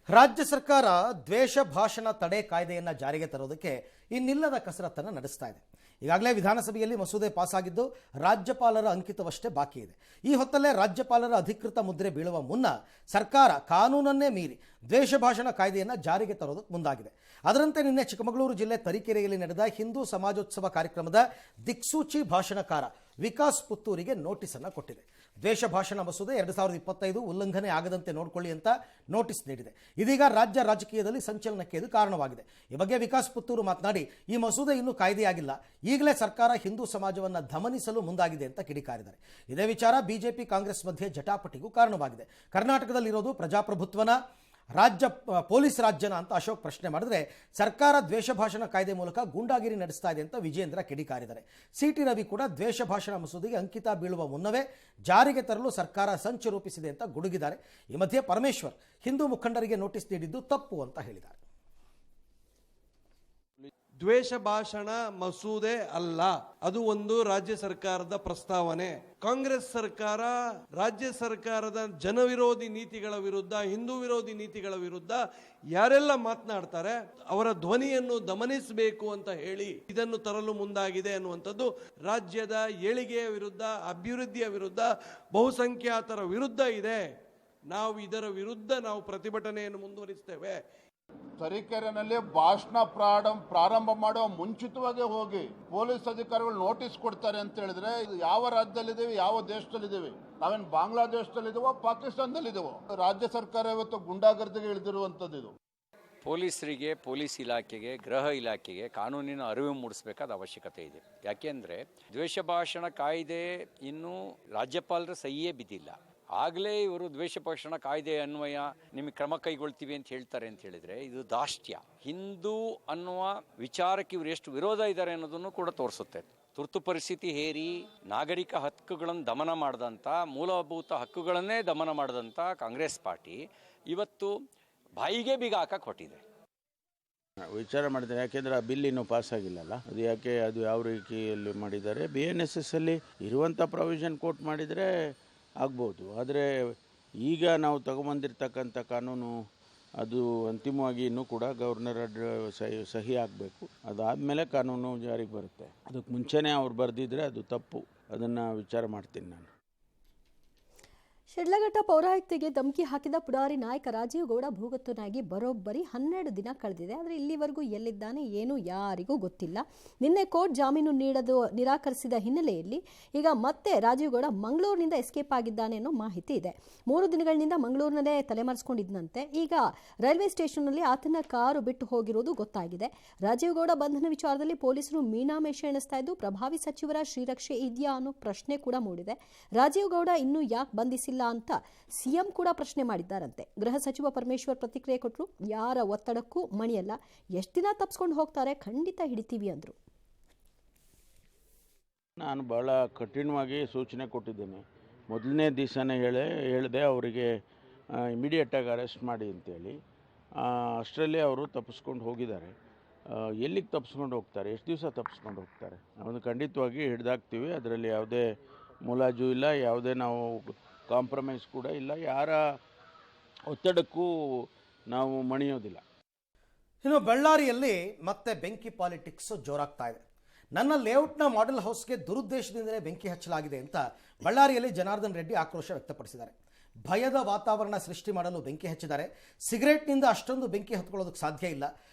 ರಾಜ್ಯ ಸರ್ಕಾರ ದ್ವೇಷ ಭಾಷಣ ತಡೆ ಕಾಯ್ದೆಯನ್ನು ಜಾರಿಗೆ ತರೋದಕ್ಕೆ ಇನ್ನಿಲ್ಲದ ಕಸರತ್ತನ್ನು ನಡೆಸ್ತಾ ಇದೆ. ಈಗಾಗಲೇ ವಿಧಾನಸಭೆಯಲ್ಲಿ ಮಸೂದೆ ಪಾಸ್ ಆಗಿದ್ದು ರಾಜ್ಯಪಾಲರ ಅಂಕಿತವಷ್ಟೇ ಬಾಕಿ ಇದೆ. ಈ ಹೊತ್ತಲ್ಲೇ ರಾಜ್ಯಪಾಲರ ಅಧಿಕೃತ ಮುದ್ರೆ ಬೀಳುವ ಮುನ್ನ ಸರ್ಕಾರ ಕಾನೂನನ್ನೇ ಮೀರಿ ದ್ವೇಷ ಭಾಷಣ ಕಾಯ್ದೆಯನ್ನು ಜಾರಿಗೆ ತರೋದಕ್ಕೆ ಮುಂದಾಗಿದೆ. ಅದರಂತೆ ನಿನ್ನೆ ಚಿಕ್ಕಮಗಳೂರು ಜಿಲ್ಲೆ ತರೀಕೆರೆಯಲ್ಲಿ ನಡೆದ ಹಿಂದೂ ಸಮಾಜೋತ್ಸವ ಕಾರ್ಯಕ್ರಮದ ದಿಕ್ಸೂಚಿ ಭಾಷಣಕಾರ ವಿಕಾಸ್ ಪುತ್ತೂರಿಗೆ ನೋಟಿಸ್ ಅನ್ನು ಕೊಟ್ಟಿದೆ. ದ್ವೇಷ ಭಾಷಣ ಮಸೂದೆ 2025 ಉಲ್ಲಂಘನೆ ಆಗದಂತೆ ನೋಡಿಕೊಳ್ಳಿ ಅಂತ ನೋಟಿಸ್ ನೀಡಿದೆ. ಇದೀಗ ರಾಜ್ಯ ರಾಜಕೀಯದಲ್ಲಿ ಸಂಚಲನಕ್ಕೆ ಇದು ಕಾರಣವಾಗಿದೆ. ಈ ಬಗ್ಗೆ ವಿಕಾಸ್ ಪುತ್ತೂರು ಮಾತನಾಡಿ, ಈ ಮಸೂದೆ ಇನ್ನೂ ಕಾಯ್ದೆಯಾಗಿಲ್ಲ, ಈಗಲೇ ಸರ್ಕಾರ ಹಿಂದೂ ಸಮಾಜವನ್ನು ದಮನಿಸಲು ಮುಂದಾಗಿದೆ ಅಂತ ಕಿಡಿಕಾರಿದ್ದಾರೆ. ಇದೇ ವಿಚಾರ ಬಿಜೆಪಿ ಕಾಂಗ್ರೆಸ್ ಮಧ್ಯೆ ಜಟಾಪಟಿಗೂ ಕಾರಣವಾಗಿದೆ. ಕರ್ನಾಟಕದಲ್ಲಿರೋದು ಪ್ರಜಾಪ್ರಭುತ್ವನ ರಾಜ್ಯ ಪೊಲೀಸ್ ರಾಜ್ಯನ ಅಂತ ಅಶೋಕ್ ಪ್ರಶ್ನೆ ಮಾಡಿದ್ರೆ, ಸರ್ಕಾರ ದ್ವೇಷ ಭಾಷಣ ಕಾಯ್ದೆ ಮೂಲಕ ಗೂಂಡಾಗಿರಿ ನಡೆಸ್ತಾ ಇದೆ ಅಂತ ವಿಜೇಂದ್ರ ಕಿಡಿಕಾರಿದ್ದಾರೆ. ಸಿಟಿ ರವಿ ಕೂಡ ದ್ವೇಷ ಭಾಷಣ ಮಸೂದೆಗೆ ಅಂಕಿತ ಬೀಳುವ ಮುನ್ನವೇ ಜಾರಿಗೆ ತರಲು ಸರ್ಕಾರ ಸಂಚು ರೂಪಿಸಿದೆ ಅಂತ ಗುಡುಗಿದ್ದಾರೆ. ಈ ಮಧ್ಯೆ ಪರಮೇಶ್ವರ್ ಹಿಂದೂ ಮುಖಂಡರಿಗೆ ನೋಟಿಸ್ ನೀಡಿದ್ದು ತಪ್ಪು ಅಂತ ಹೇಳಿದ್ದಾರೆ. ದ್ವೇಷ ಭಾಷಣ ಮಸೂದೆ ಅಲ್ಲ, ಅದು ಒಂದು ರಾಜ್ಯ ಸರ್ಕಾರದ ಪ್ರಸ್ತಾವನೆ. ಕಾಂಗ್ರೆಸ್ ಸರ್ಕಾರ ರಾಜ್ಯ ಸರ್ಕಾರದ ಜನವಿರೋಧಿ ನೀತಿಗಳ ವಿರುದ್ಧ, ಹಿಂದೂ ವಿರೋಧಿ ನೀತಿಗಳ ವಿರುದ್ಧ ಯಾರೆಲ್ಲ ಮಾತನಾಡ್ತಾರೆ ಅವರ ಧ್ವನಿಯನ್ನು ದಮನಿಸಬೇಕು ಅಂತ ಹೇಳಿ ಇದನ್ನು ತರಲು ಮುಂದಾಗಿದೆ ಅನ್ನುವಂಥದ್ದು ರಾಜ್ಯದ ಏಳಿಗೆಯ ವಿರುದ್ಧ, ಅಭಿವೃದ್ಧಿಯ ವಿರುದ್ಧ, ಬಹುಸಂಖ್ಯಾತರ ವಿರುದ್ಧ ಇದೆ. ನಾವು ಇದರ ವಿರುದ್ಧ ನಾವು ಪ್ರತಿಭಟನೆಯನ್ನು ಮುಂದುವರಿಸ್ತೇವೆ. ತರೀಕೆರೆನಲ್ಲಿ ಭಾಷಣ ಪ್ರಾರಂಭ ಮಾಡುವ ಮುಂಚಿತವಾಗಿ ಹೋಗಿ ಪೊಲೀಸ್ ಅಧಿಕಾರಿಗಳು ನೋಟಿಸ್ ಕೊಡ್ತಾರೆ ಅಂತ ಹೇಳಿದ್ರೆ, ಇದು ಯಾವ ರಾಜ್ಯದಲ್ಲಿದ್ದೀವಿ, ಯಾವ ದೇಶದಲ್ಲಿದ್ದೀವಿ? ನಾವೇನು ಬಾಂಗ್ಲಾದೇಶದಲ್ಲಿದ್ದೀವೋ, ಪಾಕಿಸ್ತಾನದಲ್ಲಿದ್ದೀವೋ? ರಾಜ್ಯ ಸರ್ಕಾರ ಇವತ್ತು ಗುಂಡಾಗರ್ದಿಗೆ ಇಳಿದಿರುವಂಥದ್ದು. ಇದು ಪೊಲೀಸರಿಗೆ, ಪೊಲೀಸ್ ಇಲಾಖೆಗೆ, ಗೃಹ ಇಲಾಖೆಗೆ ಕಾನೂನಿನ ಅರಿವು ಮೂಡಿಸಬೇಕಾದ ಅವಶ್ಯಕತೆ ಇದೆ. ಯಾಕೆಂದರೆ ದ್ವೇಷ ಭಾಷಣ ಕಾಯ್ದೆ ಇನ್ನೂ ರಾಜ್ಯಪಾಲರ ಸಹಿಯೇ ಬಿದ್ದಿಲ್ಲ. ಆಗಲೇ ಇವರು ದ್ವೇಷ ಭಾಷಣ ಕಾಯ್ದೆ ಅನ್ವಯ ನಿಮಗೆ ಕ್ರಮ ಕೈಗೊಳ್ತೀವಿ ಅಂತ ಹೇಳ್ತಾರೆ ಅಂತ ಹೇಳಿದರೆ ಇದು ದಾಷ್ಟ್ಯ. ಹಿಂದೂ ಅನ್ನುವ ವಿಚಾರಕ್ಕೆ ಇವರು ಎಷ್ಟು ವಿರೋಧ ಇದ್ದಾರೆ ಅನ್ನೋದನ್ನು ಕೂಡ ತೋರಿಸುತ್ತೆ. ತುರ್ತು ಪರಿಸ್ಥಿತಿ ಹೇರಿ ನಾಗರಿಕ ಹಕ್ಕುಗಳನ್ನು ದಮನ ಮಾಡಿದಂಥ, ಮೂಲಭೂತ ಹಕ್ಕುಗಳನ್ನೇ ದಮನ ಮಾಡಿದಂಥ ಕಾಂಗ್ರೆಸ್ ಪಾರ್ಟಿ ಇವತ್ತು ಬಾಯಿಗೆ ಬೀಗ ಹಾಕಕ್ಕೆ ಹೊಟ್ಟಿದೆ. ವಿಚಾರ ಮಾಡಿದ್ದಾರೆ. ಯಾಕೆಂದರೆ ಆ ಬಿಲ್ ಇನ್ನೂ ಪಾಸ್ ಆಗಿಲ್ಲಲ್ಲ, ಅದು ಯಾಕೆ, ಅದು ಯಾವ ರೀತಿಯಲ್ಲಿ ಮಾಡಿದ್ದಾರೆ? BNSS ಅಲ್ಲಿ ಇರುವಂಥ ಪ್ರಾವಿಷನ್ ಕೋಟ್ ಮಾಡಿದರೆ ಆಗ್ಬೋದು. ಆದರೆ ಈಗ ನಾವು ತಗೊಂಬಂದಿರ್ತಕ್ಕಂಥ ಕಾನೂನು ಅದು ಅಂತಿಮವಾಗಿ ಇನ್ನೂ ಕೂಡ ಗವರ್ನರ್ ಸಹಿ ಆಗಬೇಕು. ಅದಾದಮೇಲೆ ಕಾನೂನು ಜಾರಿಗೆ ಬರುತ್ತೆ. ಅದಕ್ಕೆ ಮುಂಚೆನೇ ಅವ್ರು ಬರೆದಿದ್ರೆ ಅದು ತಪ್ಪು. ಅದನ್ನು ವಿಚಾರ ಮಾಡ್ತೀನಿ ನಾನು. ಶಿಡ್ಲಘಟ್ಟ ಪೌರಾಯುಕ್ತಿಗೆ ಧಮಕಿ ಹಾಕಿದ ಪುಡಾರಿ ನಾಯಕ ರಾಜೀವ್ ಗೌಡ ಭೂಗತನಾಗಿ ಬರೋಬ್ಬರಿ 12 ದಿನ ಕಳೆದಿದೆ. ಆದರೆ ಇಲ್ಲಿವರೆಗೂ ಎಲ್ಲಿದ್ದಾನೆ ಏನು ಯಾರಿಗೂ ಗೊತ್ತಿಲ್ಲ. ನಿನ್ನೆ ಕೋರ್ಟ್ ಜಾಮೀನು ನೀಡಲು ನಿರಾಕರಿಸಿದ ಹಿನ್ನೆಲೆಯಲ್ಲಿ ಈಗ ಮತ್ತೆ ರಾಜೀವ್ ಗೌಡ ಮಂಗಳೂರಿನಿಂದ ಎಸ್ಕೇಪ್ ಆಗಿದ್ದಾನೆ ಅನ್ನೋ ಮಾಹಿತಿ ಇದೆ. 3 ದಿನಗಳಿಂದ ಮಂಗಳೂರಿನಲ್ಲೇ ತಲೆಮರೆಸಿಕೊಂಡಿದ್ದಂತೆ ಈಗ ರೈಲ್ವೆ ಸ್ಟೇಷನ್ನಲ್ಲಿ ಆತನ ಕಾರು ಬಿಟ್ಟು ಹೋಗಿರುವುದು ಗೊತ್ತಾಗಿದೆ. ರಾಜೀವ್ ಗೌಡ ಬಂಧನ ವಿಚಾರದಲ್ಲಿ ಪೊಲೀಸರು ಮೀನಾಮೇಷ ಎಣಿಸ್ತಾ ಇದ್ದು, ಪ್ರಭಾವಿ ಸಚಿವರ ಶ್ರೀರಕ್ಷೆ ಇದೆಯಾ ಅನ್ನೋ ಪ್ರಶ್ನೆ ಕೂಡ ಮೂಡಿದೆ. ರಾಜೀವ್ ಗೌಡ ಇನ್ನೂ ಯಾಕೆ ಬಂಧಿಸಿಲ್ಲ ಅಂತ ಸಿಎಂ ಕೂಡ ಪ್ರಶ್ನೆ ಮಾಡಿದ್ದಾರಂತೆ. ಗೃಹ ಸಚಿವ ಪರಮೇಶ್ವರ್ ಪ್ರತಿಕ್ರಿಯೆ ಕೊಟ್ಟರು, ಯಾರ ಒತ್ತಡಕ್ಕೂ ಮಣಿಯಲ್ಲ, ಎಷ್ಟು ದಿನ ತಪ್ಪಿಸ್ಕೊಂಡು ಹೋಗ್ತಾರೆ, ಖಂಡಿತ ಹಿಡಿತೀವಿ ಅಂದ್ರು. ನಾನು ಭಾಳ ಕಠಿಣವಾಗಿ ಸೂಚನೆ ಕೊಟ್ಟಿದ್ದೇನೆ. ಮೊದಲನೇ ದಿವಸನೇ ಹೇಳಿದೆ ಅವರಿಗೆ ಇಮಿಡಿಯೇಟಾಗಿ ಅರೆಸ್ಟ್ ಮಾಡಿ ಅಂತೇಳಿ. ಅಷ್ಟರಲ್ಲೇ ಅವರು ತಪ್ಪಿಸ್ಕೊಂಡು ಹೋಗಿದ್ದಾರೆ. ಎಲ್ಲಿಗೆ ತಪ್ಪಿಸ್ಕೊಂಡು ಹೋಗ್ತಾರೆ, ಎಷ್ಟು ದಿವಸ ತಪ್ಪಿಸ್ಕೊಂಡು ಹೋಗ್ತಾರೆ? ಅವನು ಖಂಡಿತವಾಗಿ ಹಿಡ್ದಾಕ್ತೀವಿ. ಅದರಲ್ಲಿ ಯಾವುದೇ ಮುಲಾಜು ಇಲ್ಲ, ಯಾವುದೇ ನಾವು ಕಾಂಪ್ರಮೈಸ್ ಕೂಡ ಇಲ್ಲ, ಯಾರ ಒತ್ತಡಕ್ಕೂ ನಾವು ಮಣಿಯೋದಿಲ್ಲ. ಇನ್ನು ಬಳ್ಳಾರಿಯಲ್ಲಿ ಮತ್ತೆ ಬೆಂಕಿ ಪಾಲಿಟಿಕ್ಸ್ ಜೋರಾಗ್ತಾ ಇದೆ. ನನ್ನ ಲೇಔಟ್ನ ಮಾಡೆಲ್ ಹೌಸ್ಗೆ ದುರುದ್ದೇಶದಿಂದಲೇ ಬೆಂಕಿ ಹಚ್ಚಲಾಗಿದೆ ಅಂತ ಬಳ್ಳಾರಿಯಲ್ಲಿ ಜನಾರ್ದನ್ ರೆಡ್ಡಿ ಆಕ್ರೋಶ ವ್ಯಕ್ತಪಡಿಸಿದ್ದಾರೆ. ಭಯದ ವಾತಾವರಣ ಸೃಷ್ಟಿ ಮಾಡಲು ಬೆಂಕಿ ಹಚ್ಚಿದ್ದಾರೆ. ಸಿಗರೇಟ್ನಿಂದ ಅಷ್ಟೊಂದು ಬೆಂಕಿ ಹತ್ಕೊಳ್ಳೋದಕ್ಕೆ ಸಾಧ್ಯ ಇಲ್ಲ.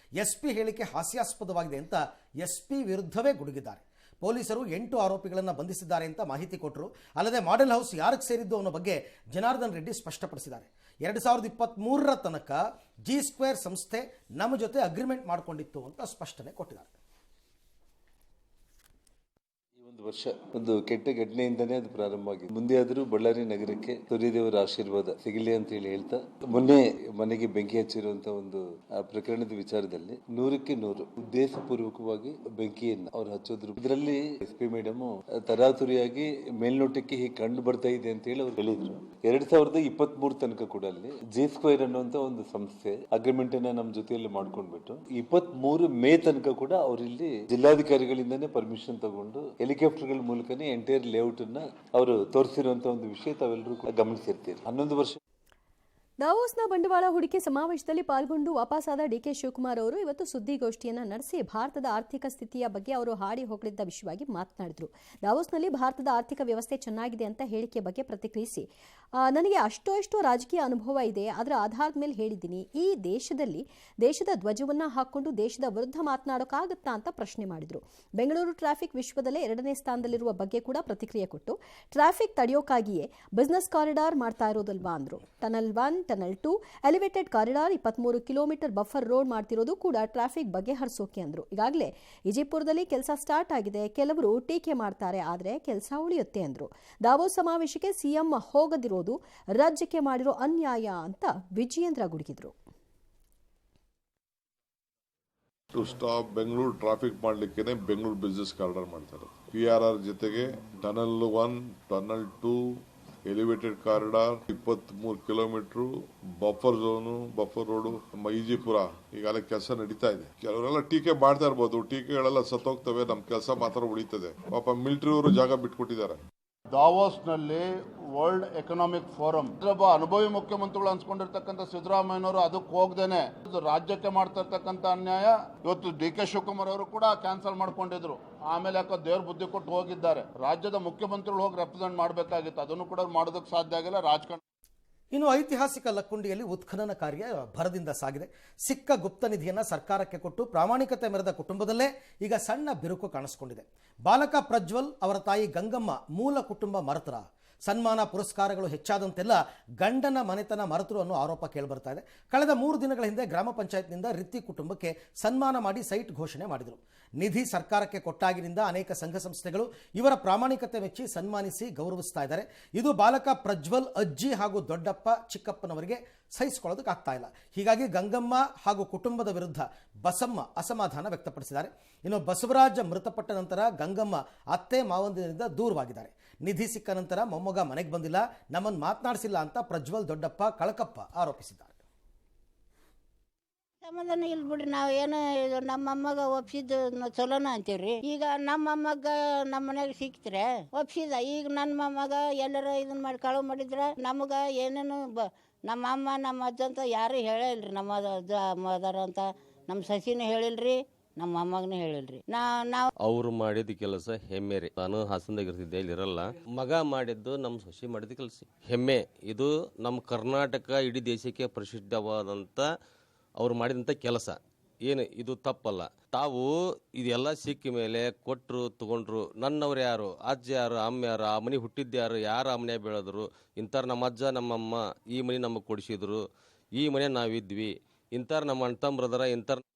SP ಹೇಳಿಕೆ ಹಾಸ್ಯಾಸ್ಪದವಾಗಿದೆ ಅಂತ SP ವಿರುದ್ಧವೇ ಗುಡುಗಿದ್ದಾರೆ. ಪೊಲೀಸರು 8 ಆರೋಪಿಗಳನ್ನು ಬಂಧಿಸಿದ್ದಾರೆ ಅಂತ ಮಾಹಿತಿ ಕೊಟ್ಟರು. ಅಲ್ಲದೆ ಮಾಡೆಲ್ ಹೌಸ್ ಯಾರಿಗೆ ಸೇರಿದ್ದು ಅನ್ನೋ ಬಗ್ಗೆ ಜನಾರ್ದನ್ ರೆಡ್ಡಿ ಸ್ಪಷ್ಟಪಡಿಸಿದ್ದಾರೆ. 2023 ತನಕ G² ಸಂಸ್ಥೆ ನಮ್ಮ ಜೊತೆ ಅಗ್ರಿಮೆಂಟ್ ಮಾಡಿಕೊಂಡಿತ್ತು ಅಂತ ಸ್ಪಷ್ಟನೆ ಕೊಟ್ಟಿದ್ದಾರೆ. ಒಂದು ವರ್ಷ ಒಂದು ಕೆಟ್ಟ ಘಟನೆಯಿಂದನೇ ಅದು ಪ್ರಾರಂಭ ಆಗಿದೆ. ಮುಂದೆ ಆದರೂ ಬಳ್ಳಾರಿ ನಗರಕ್ಕೆ ಸೂರ್ಯದೇವರ ಆಶೀರ್ವಾದ ಸಿಗಲಿ ಅಂತ ಹೇಳಿ ಮೊನ್ನೆ ಮನೆಗೆ ಬೆಂಕಿ ಹಚ್ಚಿರುವಂತಹ ಒಂದು ಪ್ರಕರಣದ ವಿಚಾರದಲ್ಲಿ 100ಕ್ಕೆ 100 ಉದ್ದೇಶಪೂರ್ವಕವಾಗಿ ಬೆಂಕಿಯನ್ನು ಅವ್ರು ಹಚ್ಚೋದ್ರು. ಇದರಲ್ಲಿ SP ಮೇಡಮ್ ತರಾತುರಿಯಾಗಿ ಮೇಲ್ನೋಟಕ್ಕೆ ಹೀಗೆ ಕಂಡು ಬರ್ತಾ ಇದೆ ಅಂತ ಹೇಳಿ ಅವ್ರು ಹೇಳಿದ್ರು. 2023 ತನಕ ಕೂಡ ಅಲ್ಲಿ G² ಅನ್ನುವಂತ ಒಂದು ಸಂಸ್ಥೆ ಅಗ್ರಿಮೆಂಟ್ ಅನ್ನ ನಮ್ಮ ಜೊತೆಯಲ್ಲಿ ಮಾಡ್ಕೊಂಡ್ಬಿಟ್ಟು 23 ಮೇ ತನಕ ಕೂಡ ಅವರಿಲ್ಲಿ ಜಿಲ್ಲಾಧಿಕಾರಿಗಳಿಂದಾನೇ ಪರ್ಮಿಷನ್ ತಗೊಂಡು ಹೆಲಿಕಾಪ್ಟರ್ಗಳ ಮೂಲಕನೇ ಎಂಟೈರ್ ಲೇಔಟ್ ಅನ್ನ ಅವರು ತೋರಿಸಿರುವಂತಹ ಒಂದು ವಿಷಯ ತಾವೆಲ್ಲರೂ ಗಮನಿಸಿರ್ತೀರಿ. 11 ವರ್ಷ ದಾವೋಸ್ನ ಬಂಡವಾಳ ಹೂಡಿಕೆ ಸಮಾವೇಶದಲ್ಲಿ ಪಾಲ್ಗೊಂಡು ವಾಪಸ್ಸಾದ ಡಿಕೆ ಶಿವಕುಮಾರ್ ಅವರು ಇವತ್ತು ಸುದ್ದಿಗೋಷ್ಠಿಯನ್ನ ನಡೆಸಿ ಭಾರತದ ಆರ್ಥಿಕ ಸ್ಥಿತಿಯ ಬಗ್ಗೆ ಅವರು ಹಾಡಿ ಹೊಗಳಿದ್ದ ವಿಷಯವಾಗಿ ಮಾತನಾಡಿದರು. ದಾವೋಸ್ನಲ್ಲಿ ಭಾರತದ ಆರ್ಥಿಕ ವ್ಯವಸ್ಥೆ ಚೆನ್ನಾಗಿದೆ ಅಂತ ಹೇಳಿಕೆ ಬಗ್ಗೆ ಪ್ರತಿಕ್ರಿಯಿಸಿ, ನನಗೆ ಅಷ್ಟೋ ರಾಜಕೀಯ ಅನುಭವ ಇದೆ, ಅದರ ಆಧಾರದ ಮೇಲೆ ಹೇಳಿದ್ದೀನಿ. ಈ ದೇಶದ ಧ್ವಜವನ್ನ ಹಾಕೊಂಡು ದೇಶದ ವಿರುದ್ಧ ಮಾತನಾಡೋಕ್ಕಾಗತ್ತಾ ಅಂತ ಪ್ರಶ್ನೆ ಮಾಡಿದರು. ಬೆಂಗಳೂರು ಟ್ರಾಫಿಕ್ ವಿಶ್ವದಲ್ಲೇ 2ನೇ ಸ್ಥಾನದಲ್ಲಿರುವ ಬಗ್ಗೆ ಕೂಡ ಪ್ರತಿಕ್ರಿಯೆ ಕೊಟ್ಟು, ಟ್ರಾಫಿಕ್ ತಡೆಯೋಕ್ಕಾಗಿಯೇ ಬಿಸಿನೆಸ್ ಕಾರಿಡಾರ್ ಮಾಡ್ತಾ ಇರೋದಲ್ವಾ ಅಂದ್ರು. Tunnel 1, tunnel 2, elevated corridor, 23 kilometre buffer road ಮಾಡ್ತಿರೋದು ಕೂಡ ಟ್ರಾಫಿಕ್ ಬಗ್ಗೆ ಹರಿಸೋಕೆ ಅಂದ್ರು. ಈಗಾಗಲೇ ವಿಜಯಪುರದಲ್ಲಿ ಕೆಲಸ ಸ್ಟಾರ್ಟ್ ಆಗಿದೆ, ಕೆಲವರು ಟೀಕೆ ಮಾಡ್ತಾರೆ, ಆದರೆ ಕೆಲಸ ಉಳಿಯುತ್ತೆ ಅಂದ್ರು. ದಾವೋಸ್ ಸಮಾವೇಶಕ್ಕೆ ಸಿಎಂ ಹೋಗದಿರೋದು ರಾಜ್ಯಕ್ಕೆ ಮಾಡಿರೋ ಅನ್ಯಾಯ ಅಂತ ವಿಜಯೇಂದ್ರ ಗುಡುಗಿದ್ರು. ಟು ಸ್ಟಾಪ್ ಬೆಂಗಳೂರು ಟ್ರಾಫಿಕ್ ಮಾಡ್ಲಿಕ್ಕೆ ಬೆಂಗಳೂರು ಬಿಸಿನೆಸ್ ಕಾರಿಡಾರ್ ಮಾಡ್ತಾರೆ. PRR ಜೊತೆಗೆ tunnel 1, tunnel 2, elevated corridor, 23 kilometre buffer zone, buffer road, ನಮ್ಮ ವಿಜಯಪುರ ಈಗಾಗಲೇ ಕೆಲಸ ನಡೀತಾ ಇದೆ. ಕೆಲವರೆಲ್ಲ ಟೀಕೆ ಮಾಡ್ತಾ ಇರ್ಬೋದು, ಟೀಕೆಗಳೆಲ್ಲ ಸತ್ತೋಗ್ತವೆ, ನಮ್ ಕೆಲಸ ಮಾತ್ರ ಉಳಿತದೆ. ಪಾಪ ಮಿಲಿಟರಿ ಅವರು ಜಾಗ ಬಿಟ್ಕೊಟ್ಟಿದ್ದಾರೆ. ದಾವೋಸ್ನಲ್ಲಿ ವರ್ಲ್ಡ್ ಎಕನಾಮಿಕ್ ಫೋರಂ ಒಬ್ಬ ಅನುಭವಿ ಮುಖ್ಯಮಂತ್ರಿಗಳು ಅನ್ಸ್ಕೊಂಡಿರ್ತಕ್ಕಂಥ ಸಿದ್ದರಾಮಯ್ಯನವರು ಅದಕ್ಕೆ ಹೋಗ್ದೇನೆ ರಾಜ್ಯಕ್ಕೆ ಮಾಡ್ತಾ ಇರ್ತಕ್ಕಂಥ ಅನ್ಯಾಯ ಇವತ್ತು DK ಶಿವಕುಮಾರ್ ಅವರು ಕೂಡ ಕ್ಯಾನ್ಸಲ್ ಮಾಡ್ಕೊಂಡಿದ್ರು. ಆಮೇಲೆ ಯಾಕೋ ದೇವ್ರ ಬುದ್ಧಿ ಕೊಟ್ಟು ಹೋಗಿದ್ದಾರೆ. ರಾಜ್ಯದ ಮುಖ್ಯಮಂತ್ರಿಗಳು ಹೋಗಿ ರೆಪ್ರೆಸೆಂಟ್ ಮಾಡಬೇಕಾಗಿತ್ತು, ಅದನ್ನು ಕೂಡ ಮಾಡೋದಕ್ಕೆ ಸಾಧ್ಯ ಆಗಿಲ್ಲ. ರಾಜಕಾರಣ ಇನ್ನು ಐತಿಹಾಸಿಕ ಲಕ್ಕುಂಡಿಯಲ್ಲಿ ಉತ್ಖನನ ಕಾರ್ಯ ಭರದಿಂದ ಸಾಗಿದೆ. ಸಿಕ್ಕ ಗುಪ್ತ ನಿಧಿಯನ್ನು ಸರ್ಕಾರಕ್ಕೆ ಕೊಟ್ಟು ಪ್ರಾಮಾಣಿಕತೆ ಮೆರೆದ ಕುಟುಂಬದಲ್ಲೇ ಈಗ ಸಣ್ಣ ಬಿರುಕು ಕಾಣಿಸಿಕೊಂಡಿದೆ. ಬಾಲಕ ಪ್ರಜ್ವಲ್ ಅವರ ತಾಯಿ ಗಂಗಮ್ಮ ಮೂಲ ಕುಟುಂಬ ಮರೆತರ, ಸನ್ಮಾನ ಪುರಸ್ಕಾರಗಳು ಹೆಚ್ಚಾದಂತೆಲ್ಲ ಗಂಡನ ಮನೆತನ ಮರೆತರು ಅನ್ನೋ ಆರೋಪ ಕೇಳಿಬರ್ತಾ ಇದೆ. ಕಳೆದ 3 ದಿನಗಳ ಹಿಂದೆ ಗ್ರಾಮ ಪಂಚಾಯತ್ನಿಂದ ರಿತ್ತಿ ಕುಟುಂಬಕ್ಕೆ ಸನ್ಮಾನ ಮಾಡಿ ಸೈಟ್ ಘೋಷಣೆ ಮಾಡಿದರು. ನಿಧಿ ಸರ್ಕಾರಕ್ಕೆ ಕೊಟ್ಟಾಗಿನಿಂದ ಅನೇಕ ಸಂಘ ಸಂಸ್ಥೆಗಳು ಇವರ ಪ್ರಾಮಾಣಿಕತೆ ಮೆಚ್ಚಿ ಸನ್ಮಾನಿಸಿ ಗೌರವಿಸ್ತಾ ಇದ್ದಾರೆ. ಇದು ಬಾಲಕ ಪ್ರಜ್ವಲ್ ಅಜ್ಜಿ ಹಾಗೂ ದೊಡ್ಡಪ್ಪ ಚಿಕ್ಕಪ್ಪನವರಿಗೆ ಸಹಿಸಿಕೊಳ್ಳೋದಕ್ಕಾಗ್ತಾ ಇಲ್ಲ. ಹೀಗಾಗಿ ಗಂಗಮ್ಮ ಹಾಗೂ ಕುಟುಂಬದ ವಿರುದ್ಧ ಬಸಮ್ಮ ಅಸಮಾಧಾನ ವ್ಯಕ್ತಪಡಿಸಿದ್ದಾರೆ. ಇನ್ನು ಬಸವರಾಜ ಮೃತಪಟ್ಟ ನಂತರ ಗಂಗಮ್ಮ ಅತ್ತೆ ಮಾವಂದಿನಿಂದ ದೂರವಾಗಿದ್ದಾರೆ. ನಿಧಿ ಸಿಕ್ಕ ನಂತರ ಮೊಮ್ಮಗ ಮನೆಗೆ ಬಂದಿಲ್ಲ, ನಮ್ಮನ್ನು ಮಾತನಾಡಿಸಿಲ್ಲ ಅಂತ ಪ್ರಜ್ವಲ್ ದೊಡ್ಡಪ್ಪ ಕಳಕಪ್ಪ ಆರೋಪಿಸಿದ್ದಾರೆ. ಸಂಬಂಧನೇ ಇಲ್ಲ ಬಿಡ್ರಿ, ನಾವು ಏನು ನಮ್ಮ ಅಮ್ಮಗ ಒಪ್ಸಿದ್ದು ಚಲೋನ ಅಂತೀವ್ರಿ. ಈಗ ನಮ್ಮ ಅಮ್ಮಗ ನಮ್ಮ ಮನೆಗೆ ಸಿಕ್ತರೆ ಒಪ್ಸಿದ, ಈಗ ನನ್ನ ಮೊಮ್ಮಗ ಎಲ್ಲರ ಇದನ್ನ ಮಾಡಿ ಕಳವು ಮಾಡಿದ್ರೆ ನಮಗ ಏನೇನು ನಮ್ಮ ಅಮ್ಮ ನಮ್ಮ ಅಜ್ಜ ಅಂತ ಯಾರು ಹೇಳಿಲ್ರಿ. ನಮ್ಮ ಅಜ್ಜ ಮದರ್ ಅಂತ ನಮ್ಮ ಸಸಿನೂ ಹೇಳಿಲ್ರಿ, ನಮ್ಮ ಅಮ್ಮಗನೂ ಹೇಳಿಲ್ರಿ. ನಾವು ಅವ್ರು ಮಾಡಿದ ಕೆಲಸ ಹೆಮ್ಮೆ ರೀ. ನಾನು ಹಾಸನದಾಗ ಇರ್ತಿದ್ದೆ, ಇಲ್ಲಿ ಇರಲ್ಲ. ಮಗ ಮಾಡಿದ್ದು ನಮ್ಮ ಸೊಸಿ ಮಾಡಿದ ಕೆಲಸ ಹೆಮ್ಮೆ. ಇದು ನಮ್ಮ ಕರ್ನಾಟಕ ಇಡೀ ದೇಶಕ್ಕೆ ಪ್ರಸಿದ್ಧವಾದಂಥ ಅವ್ರು ಮಾಡಿದಂಥ ಕೆಲಸ ಏನು, ಇದು ತಪ್ಪಲ್ಲ. ತಾವು ಇದೆಲ್ಲ ಸಿಕ್ಕ ಮೇಲೆ ಕೊಟ್ಟರು ತಗೊಂಡ್ರು, ನನ್ನವ್ರು ಯಾರು, ಅಜ್ಜ ಯಾರು, ಅಮ್ಮ ಯಾರು, ಆ ಮನೆ ಹುಟ್ಟಿದ್ದು ಯಾರು, ಯಾರು ಆ ಮನೆ ಬೆಳೆದ್ರು, ಇಂಥವ್ರು ನಮ್ಮ ಅಜ್ಜ ನಮ್ಮಮ್ಮ ಈ ಮನೆ ನಮಗೆ ಕೊಡಿಸಿದ್ರು, ಈ ಮನೆ ನಾವಿದ್ವಿ, ಇಂಥವ್ರು ನಮ್ಮ ಅಣ್ಣ ತಮ್ಮರದರ, ಇಂಥವ್ರು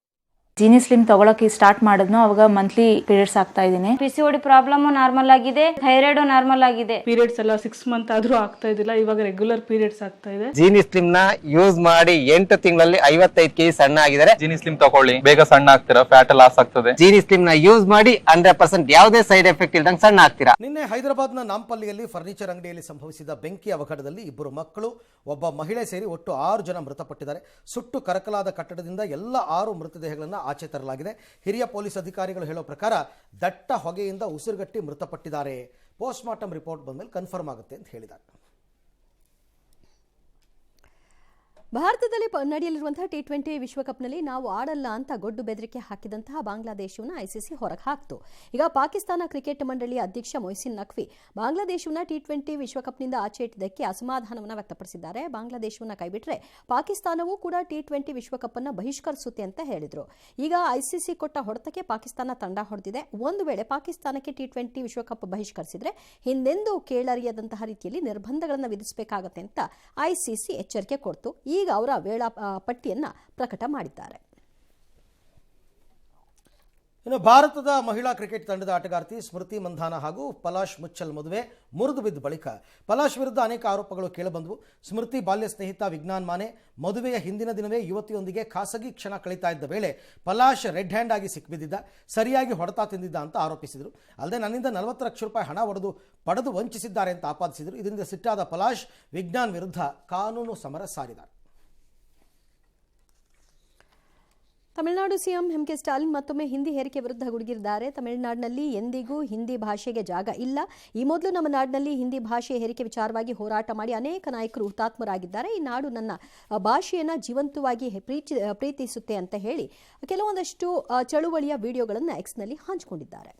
ಜೀನಿ ಸ್ಲಿಮ್ ತಗೊಳಕ್ಕೆ ಸ್ಟಾರ್ಟ್ ಮಾಡಿದ್ನು, ಅವಾಗ ಮಂತ್ಲಿ ಪೀರಿಯಡ್ಸ್ ಆಗ್ತಾ ಇದೀನಿ. PCOD ಪ್ರಾಬ್ಲಮ್ ನಾರ್ಮಲ್ ಆಗಿದೆ, ಥೈರಾಯ್ಡ್ ನಾರ್ಮಲ್ ಆಗಿದೆ. ಪೀರಿಯಡ್ಸ್ ಎಲ್ಲ 6 ಮಂತ್ ಆದ್ರೂ ಆಗ್ತಾ ಇದಿಲ್ಲ, ಇವಾಗ ರೆಗ್ಯುಲರ್ ಪೀರಿಯಡ್ಸ್ ಆಗ್ತಾ ಇದೆ. ಜೀನಿ ಸ್ಲಿಮ್ ನ ಯೂಸ್ ಮಾಡಿ 8 ತಿಂಗಳಲ್ಲಿ 55 kg ಸಣ್ಣ ಆಗಿದ್ದಾರೆ. ಜೀನಿ ಸ್ಲಿಮ್ ತಗೊಳ್ಳಿ, ಬೇಗ ಸಣ್ಣ ಆಗ್ತೀರಾ, ಫ್ಯಾಟ್ ಲಾಸ್ ಆಗ್ತದೆ. ಜೀನಿ ಸ್ಲಿಮ್ ನ ಯೂಸ್ ಮಾಡಿ 100% ಯಾವುದೇ ಸೈಡ್ ಎಫೆಕ್ಟ್ ಇಲ್ದಂಗೆ ಸಣ್ಣ ಆಗ್ತೀರಾ. ನಿನ್ನೆ ಹೈದರಾಬಾದ್ನ ನಾಂಪಲ್ಲಿಯಲ್ಲಿ ಫರ್ನಿಚರ್ ಅಂಗಡಿಯಲ್ಲಿ ಸಂಭವಿಸಿದ ಬೆಂಕಿ ಅವಘಡದಲ್ಲಿ 2 ಮಕ್ಕಳು, ಒಬ್ಬ ಮಹಿಳೆ ಸೇರಿ ಒಟ್ಟು 6 ಜನ ಮೃತಪಟ್ಟಿದ್ದಾರೆ. ಸುಟ್ಟು ಕರಕಲಾದ ಕಟ್ಟಡದಿಂದ ಎಲ್ಲ 6 ಮೃತದೇಹಗಳನ್ನು ಆಚೆ ತರಲಾಗಿದೆ. ಹಿರಿಯ ಪೊಲೀಸ್ ಅಧಿಕಾರಿಗಳು ಹೇಳೋ ಪ್ರಕಾರ ದಟ್ಟ ಹೊಗೆಯಿಂದ ಉಸಿರುಗಟ್ಟಿ ಮೃತಪಟ್ಟಿದ್ದಾರೆ. ಪೋಸ್ಟ್ ಮಾರ್ಟಮ್ ರಿಪೋರ್ಟ್ ಬಂದ್ಮೇಲೆ ಕನ್ಫರ್ಮ್ ಆಗುತ್ತೆ ಅಂತ ಹೇಳಿದ್ದಾರೆ. ಭಾರತದಲ್ಲಿ ನಡೆಯಲಿರುವಂತಹ T20 ವಿಶ್ವಕಪ್ನಲ್ಲಿ ನಾವು ಆಡಲ್ಲ ಅಂತ ಗೊಡ್ಡು ಬೆದರಿಕೆ ಹಾಕಿದಂತಹ ಬಾಂಗ್ಲಾದೇಶವನ್ನು ICC ಹೊರಗೆ ಹಾಕ್ತು. ಈಗ ಪಾಕಿಸ್ತಾನ ಕ್ರಿಕೆಟ್ ಮಂಡಳಿಯ ಅಧ್ಯಕ್ಷ ಮೊಯ್ಸಿನ್ ನಖ್ವಿ ಬಾಂಗ್ಲಾದೇಶವನ್ನು T20 ವಿಶ್ವಕಪ್ನಿಂದ ಆಚೆ ಇಟ್ಟಿದ್ದಕ್ಕೆ ಅಸಮಾಧಾನವನ್ನು ವ್ಯಕ್ತಪಡಿಸಿದ್ದಾರೆ. ಬಾಂಗ್ಲಾದೇಶವನ್ನು ಕೈಬಿಟ್ರೆ ಪಾಕಿಸ್ತಾನವೂ ಕೂಡ T20 ವಿಶ್ವಕಪ್ ಅನ್ನು ಬಹಿಷ್ಕರಿಸುತ್ತೆ ಅಂತ ಹೇಳಿದ್ರು. ಈಗ ICC ಕೊಟ್ಟ ಹೊಡೆತಕ್ಕೆ ಪಾಕಿಸ್ತಾನ ತಂಡ ಹೊಡೆದಿದೆ. ಒಂದು ವೇಳೆ ಪಾಕಿಸ್ತಾನಕ್ಕೆ T20 ವಿಶ್ವಕಪ್ ಬಹಿಷ್ಕರಿಸಿದ್ರೆ ಹಿಂದೆಂದೂ ಕೇಳರಿಯದಂತಹ ರೀತಿಯಲ್ಲಿ ನಿರ್ಬಂಧಗಳನ್ನು ವಿಧಿಸಬೇಕಾಗತ್ತೆ ಅಂತ ICC ಎಚ್ಚರಿಕೆ ಕೊಡ್ತು. ಈಗ ಅವರ ವೇಳಾ ಪಟ್ಟಿಯನ್ನ ಪ್ರಕಟ ಮಾಡಿದ್ದಾರೆ. ಇನ್ನು ಭಾರತದ ಮಹಿಳಾ ಕ್ರಿಕೆಟ್ ತಂಡದ ಆಟಗಾರ್ತಿ ಸ್ಮೃತಿ ಮಂಧಾನ ಹಾಗೂ ಪಲಾಶ್ ಮುಚ್ಚಲ್ ಮದುವೆ ಮುರಿದು ಬಿದ್ದ ಬಳಿಕ ಪಲಾಶ್ ವಿರುದ್ಧ ಅನೇಕ ಆರೋಪಗಳು ಕೇಳಿಬಂದವು. ಸ್ಮೃತಿ ಬಾಲ್ಯ ಸ್ನೇಹಿತ ವಿಜ್ಞಾನ್ ಮಾನೆ ಮದುವೆಯ ಹಿಂದಿನ ದಿನವೇ ಯುವತಿಯೊಂದಿಗೆ ಖಾಸಗಿ ಕ್ಷಣ ಕಳೀತಾ ಇದ್ದ ವೇಳೆ ಪಲಾಶ್ ರೆಡ್ ಹ್ಯಾಂಡ್ ಆಗಿ ಸಿಕ್ಬಿದ್ದಿದ್ದ, ಸರಿಯಾಗಿ ಹೊಡೆತ ತಿಂದಿದ್ದ ಅಂತ ಆರೋಪಿಸಿದರು. ಅಲ್ಲದೆ ನನ್ನಿಂದ 40 ಲಕ್ಷ ರೂಪಾಯಿ ಹಣ ಪಡೆದು ವಂಚಿಸಿದ್ದಾರೆ ಅಂತ ಆಪಾದಿಸಿದರು. ಇದರಿಂದ ಸಿಟ್ಟಾದ ಪಲಾಶ್ ವಿಜ್ಞಾನ್ ವಿರುದ್ಧ ಕಾನೂನು ಸಮರ ಸಾರಿದ್ದಾರೆ. ತಮಿಳುನಾಡು ಸಿಎಂ ಎಂಕೆ ಸ್ಟಾಲಿನ್ ಮತ್ತೊಮ್ಮೆ ಹಿಂದಿ ಹೇರಿಕೆ ವಿರುದ್ಧ ಗುಡುಗಿದ್ದಾರೆ. ತಮಿಳುನಾಡಿನಲ್ಲಿ ಎಂದಿಗೂ ಹಿಂದಿ ಭಾಷೆಗೆ ಜಾಗ ಇಲ್ಲ. ಈ ಮೊದಲು ನಮ್ಮ ನಾಡಿನಲ್ಲಿ ಹಿಂದಿ ಭಾಷೆ ಹೇರಿಕೆ ವಿಚಾರವಾಗಿ ಹೋರಾಟ ಮಾಡಿ ಅನೇಕ ನಾಯಕರು ಹುತಾತ್ಮರಾಗಿದ್ದಾರೆ. ಈ ನಾಡು ನನ್ನ ಭಾಷೆಯನ್ನು ಜೀವಂತವಾಗಿ ಪ್ರೀತಿಸುತ್ತೆ ಅಂತ ಹೇಳಿ ಕೆಲವೊಂದಷ್ಟು ಚಳುವಳಿಯ ವಿಡಿಯೋಗಳನ್ನು ಎಕ್ಸ್ನಲ್ಲಿ ಹಂಚಿಕೊಂಡಿದ್ದಾರೆ.